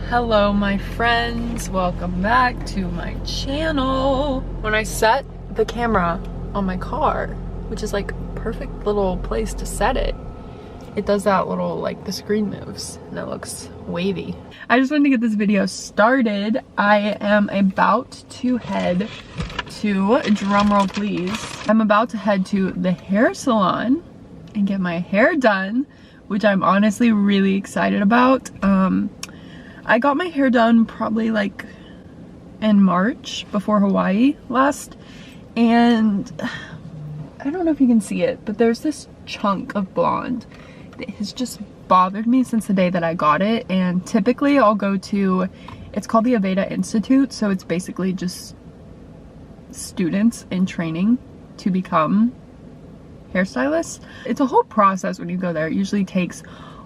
Hello my friends, welcome back to my channel. When I set the camera on my car, which is like a perfect little place to set it, it does that little, like, the screen moves and it looks wavy. I just wanted to get this video started. I am about to head to, drumroll please, I'm about to head to the hair salon and get my hair done, which I'm honestly really excited about. I got my hair done probably like in March before Hawaii last, and I don't know if you can see it, but there's this chunk of blonde that has just bothered me since the day that I got it. And typically I'll go to, it's called the Aveda Institute, so it's basically just students in training to become hairstylists. It's a whole process when you go there. It usually takes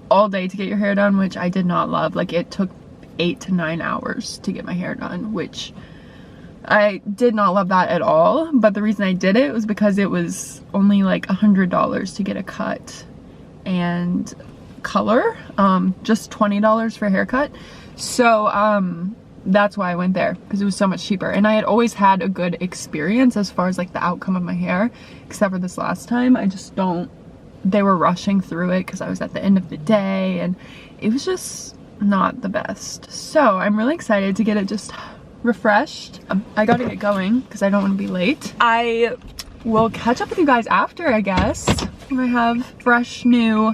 all day to get your hair done, which I did not love. Like, it took 8 to 9 hours to get my hair done, which I did not love that at all. But the reason I did it was because it was only like $100 to get a cut and color, just $20 for a haircut. So that's why I went there, because it was so much cheaper. And I had always had a good experience as far as like the outcome of my hair, except for this last time. I just don't, they were rushing through it because I was at the end of the day and it was just not the best. So I'm really excited to get it just refreshed. I gotta get going because I don't want to be late. I will catch up with you guys after, I guess, when I have fresh new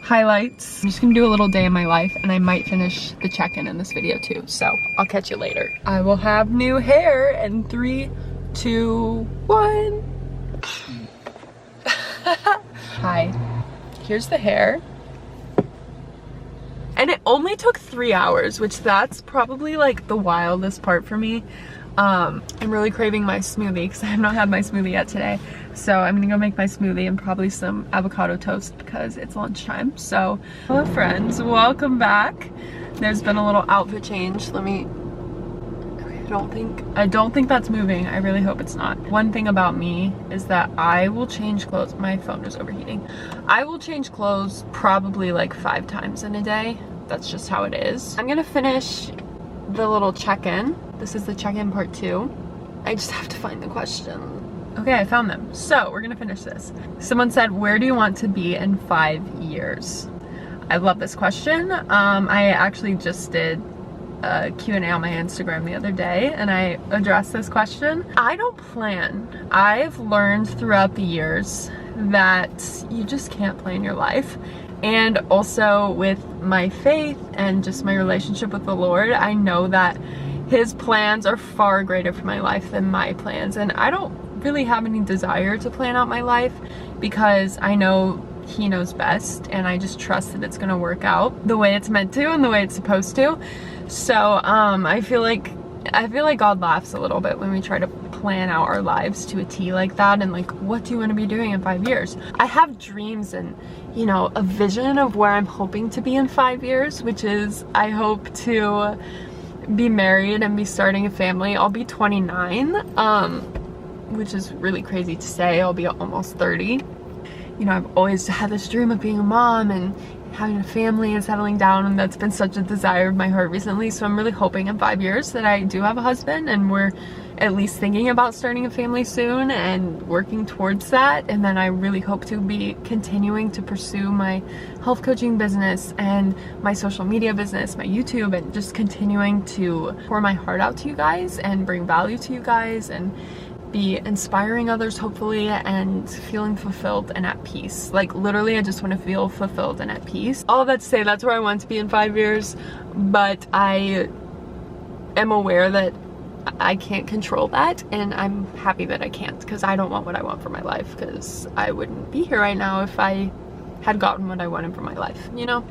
highlights. I'm just gonna do a little day in my life, and I might finish the check-in in this video too, so I'll catch you later. I will have new hair in 3, 2, 1. Hi, here's the hair. And it only took 3 hours, which that's probably like the wildest part for me. I'm really craving my smoothie because I have not had my smoothie yet today. So I'm gonna go make my smoothie and probably some avocado toast because it's lunchtime. So, hello friends, welcome back. There's been a little outfit change. Let me, I don't think that's moving. I really hope it's not. One thing about me is that I will change clothes. My phone is overheating. I will change clothes probably like 5 times in a day. That's just how it is. I'm gonna finish the little check-in. This is the check-in part 2. I just have to find the question. Okay, I found them. So we're gonna finish this. Someone said, where do you want to be in 5 years? I love this question. I actually just did a Q&A on my Instagram the other day and I addressed this question. I don't plan. I've learned throughout the years that you just can't plan your life. And also with my faith and just my relationship with the Lord, I know that His plans are far greater for my life than my plans. And I don't really have any desire to plan out my life because I know He knows best, and I just trust that it's gonna work out the way it's meant to and the way it's supposed to. So I feel like God laughs a little bit when we try to plan out our lives to a T like that, and like, what do you want to be doing in 5 years? I have dreams and, you know, a vision of where I'm hoping to be in 5 years, which is I hope to be married and be starting a family. I'll be 29, which is really crazy to say. I'll be almost 30. You know, I've always had this dream of being a mom and having a family and settling down, and that's been such a desire of my heart recently. So I'm really hoping in 5 years that I do have a husband and we're at least thinking about starting a family soon and working towards that. And then I really hope to be continuing to pursue my health coaching business and my social media business, my YouTube, and just continuing to pour my heart out to you guys and bring value to you guys and be inspiring others, hopefully, and feeling fulfilled and at peace. Like, literally, I just want to feel fulfilled and at peace. All that to say, that's where I want to be in 5 years, but I am aware that I can't control that, and I'm happy that I can't, because I don't want what I want for my life, because I wouldn't be here right now if I had gotten what I wanted for my life, you know?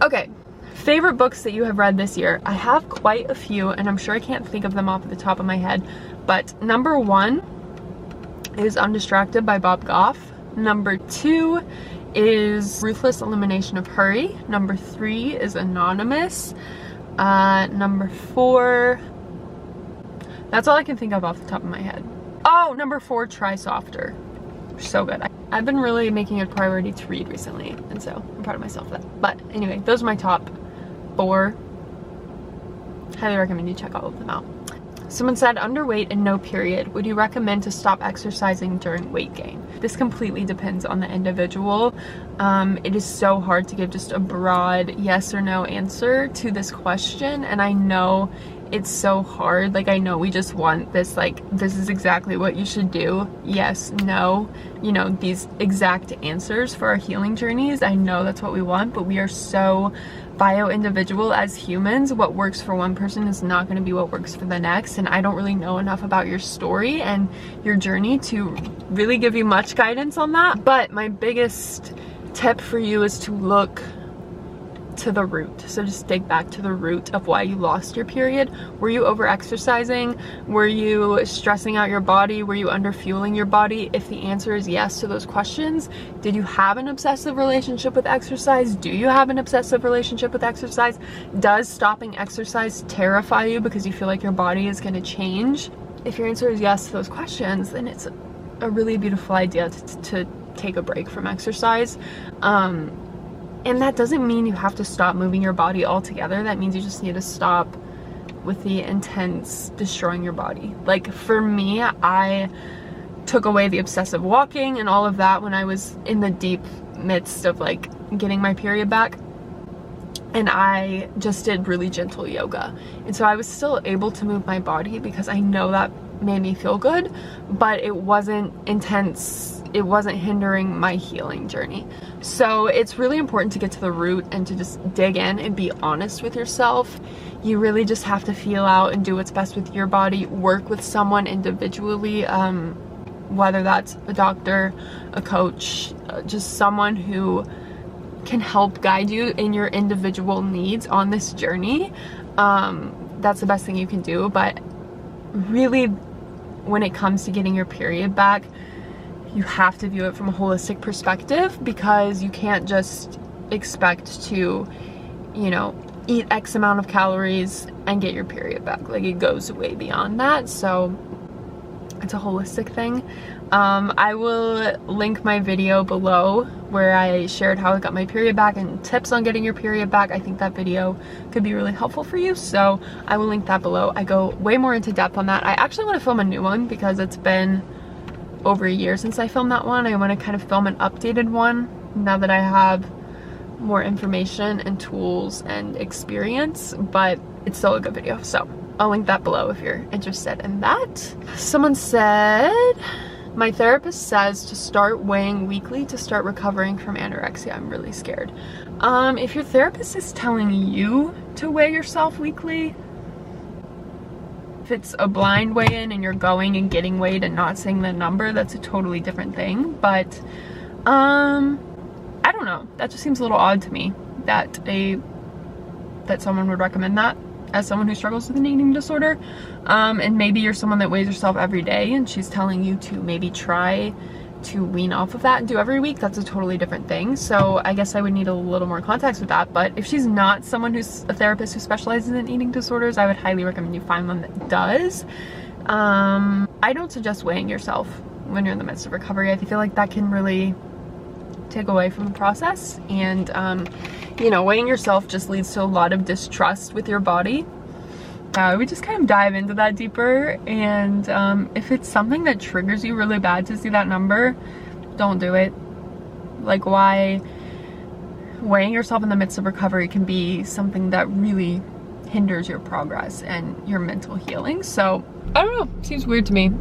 Okay, favorite books that you have read this year. I have quite a few, and I'm sure I can't think of them off the top of my head, but number 1 is Undistracted by Bob Goff. Number 2 is Ruthless Elimination of Hurry. Number 3 is Anonymous. Number 4, that's all I can think of off the top of my head. Oh, number 4, Try Softer. So good. I've been really making it a priority to read recently, and so I'm proud of myself for that. But anyway, those are my top 4 highly recommend you check all of them out. Someone said, underweight and no period. Would you recommend to stop exercising during weight gain? This completely depends on the individual. It is so hard to give just a broad yes or no answer to this question. And I know it's so hard. Like, I know we just want this, like, this is exactly what you should do. Yes, no, you know, these exact answers for our healing journeys. I know that's what we want, but we are so bio-individual as humans. What works for one person is not going to be what works for the next, and I don't really know enough about your story and your journey to really give you much guidance on that. But my biggest tip for you is to look to the root. So just dig back to the root of why you lost your period. Were you over exercising? Were you stressing out your body? Were you under fueling your body? If the answer is yes to those questions, did you have an obsessive relationship with exercise? Do you have an obsessive relationship with exercise? Does stopping exercise terrify you because you feel like your body is going to change? If your answer is yes to those questions, then it's a really beautiful idea to take a break from exercise. And that doesn't mean you have to stop moving your body altogether. That means you just need to stop with the intense destroying your body. Like, for me, I took away the obsessive walking and all of that when I was in the deep midst of like getting my period back. And I just did really gentle yoga. And so I was still able to move my body because I know that made me feel good, but it wasn't intense. It wasn't hindering my healing journey. So it's really important to get to the root and to just dig in and be honest with yourself. You really just have to feel out and do what's best with your body. Work with someone individually, whether that's a doctor, a coach, just someone who can help guide you in your individual needs on this journey. That's the best thing you can do. But really, when it comes to getting your period back, you have to view it from a holistic perspective, because you can't just expect to, you know, eat X amount of calories and get your period back. Like, it goes way beyond that. So it's a holistic thing. I will link my video below where I shared how I got my period back and tips on getting your period back. I think that video could be really helpful for you, so I will link that below. I go way more into depth on that. I actually want to film a new one because it's been over a year since I filmed that one. I want to kind of film an updated one now that I have more information and tools and experience, but it's still a good video, so I'll link that below if you're interested in that. Someone said, my therapist says to start weighing weekly to start recovering from anorexia. I'm really scared. If your therapist is telling you to weigh yourself weekly, if it's a blind weigh-in and you're going and getting weighed and not saying the number, that's a totally different thing. But I don't know. That just seems a little odd to me that someone would recommend that as someone who struggles with an eating disorder. And maybe you're someone that weighs yourself every day and she's telling you to maybe try to wean off of that and do every week. That's a totally different thing. So I guess I would need a little more context with that. But if she's not someone who's a therapist who specializes in eating disorders, I would highly recommend you find one that does. I don't suggest weighing yourself when you're in the midst of recovery. I feel like that can really take away from the process. And you know, weighing yourself just leads to a lot of distrust with your body. We just kind of dive into that deeper, and if it's something that triggers you really bad to see that number, don't do it. Like, why? Weighing yourself in the midst of recovery can be something that really hinders your progress and your mental healing. So I don't know, seems weird to me.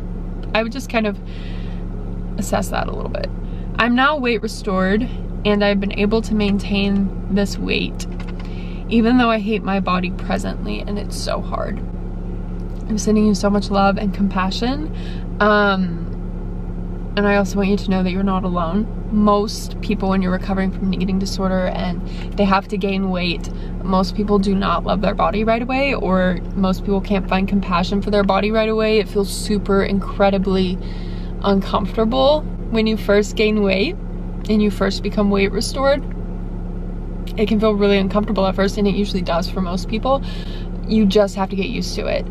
I would just kind of assess that a little bit. I'm now weight restored and I've been able to maintain this weight even though I hate my body presently, and it's so hard. I'm sending you so much love and compassion. And I also want you to know that you're not alone. Most people, when you're recovering from an eating disorder and they have to gain weight, most people do not love their body right away, or most people can't find compassion for their body right away. It feels super incredibly uncomfortable when you first gain weight and you first become weight restored. It can feel really uncomfortable at first, and it usually does for most people. You just have to get used to it.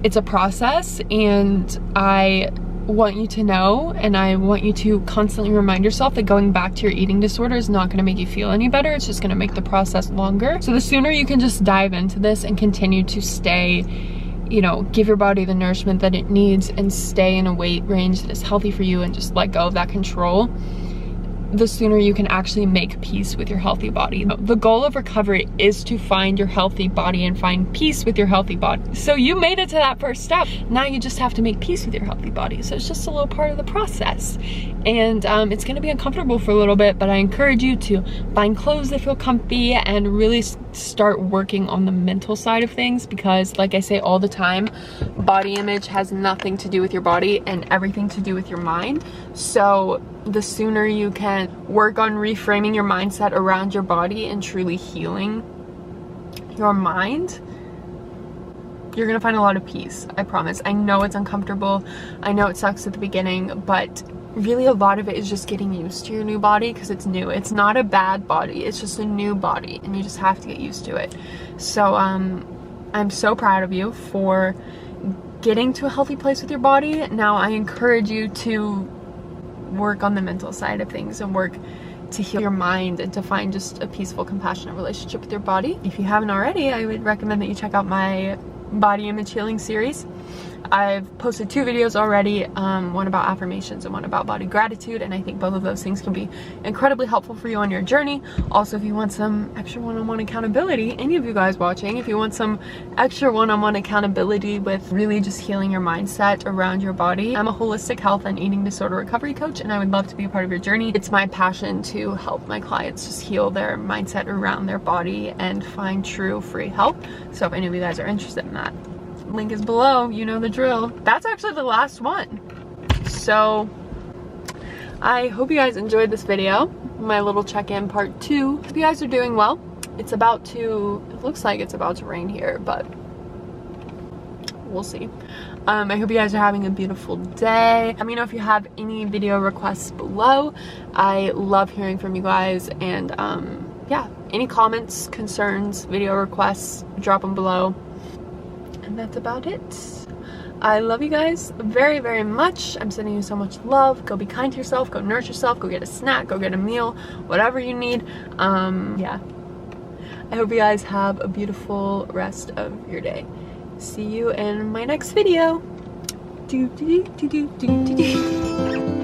It's a process, and I want you to know, and I want you to constantly remind yourself that going back to your eating disorder is not gonna make you feel any better. It's just gonna make the process longer. So the sooner you can just dive into this and continue to stay, you know, give your body the nourishment that it needs and stay in a weight range that is healthy for you and just let go of that control, the sooner you can actually make peace with your healthy body. The goal of recovery is to find your healthy body and find peace with your healthy body. So you made it to that first step. Now you just have to make peace with your healthy body. So it's just a little part of the process. And it's gonna be uncomfortable for a little bit, but I encourage you to find clothes that feel comfy and really start working on the mental side of things, because like I say all the time, body image has nothing to do with your body and everything to do with your mind. So the sooner you can work on reframing your mindset around your body and truly healing your mind, you're gonna find a lot of peace, I promise. I know it's uncomfortable, I know it sucks at the beginning, but really a lot of it is just getting used to your new body, because it's new. It's not a bad body, it's just a new body, and you just have to get used to it. So I'm so proud of you for getting to a healthy place with your body. Now I encourage you to work on the mental side of things and work to heal your mind and to find just a peaceful, compassionate relationship with your body. If you haven't already, I would recommend that you check out my body image healing series. I've posted 2 videos already, one about affirmations and one about body gratitude, and I think both of those things can be incredibly helpful for you on your journey. Also, if you want some extra one-on-one accountability, any of you guys watching, if you want some extra one-on-one accountability with really just healing your mindset around your body, I'm a holistic health and eating disorder recovery coach, and I would love to be a part of your journey. It's my passion to help my clients just heal their mindset around their body and find true free health. So if any of you guys are interested in that, link is below, you know the drill. That's actually the last one. So I hope you guys enjoyed this video, my little check-in part 2. Hope you guys are doing well. It looks like it's about to rain here, but we'll see. I hope you guys are having a beautiful day. Let me know if you have any video requests below. I love hearing from you guys, and yeah, any comments, concerns, video requests, drop them below. And that's about it. I love you guys very, very much. I'm sending you so much love. Go be kind to yourself. Go nourish yourself. Go get a snack. Go get a meal. Whatever you need. Yeah. I hope you guys have a beautiful rest of your day. See you in my next video. Do, do, do, do, do, do, do.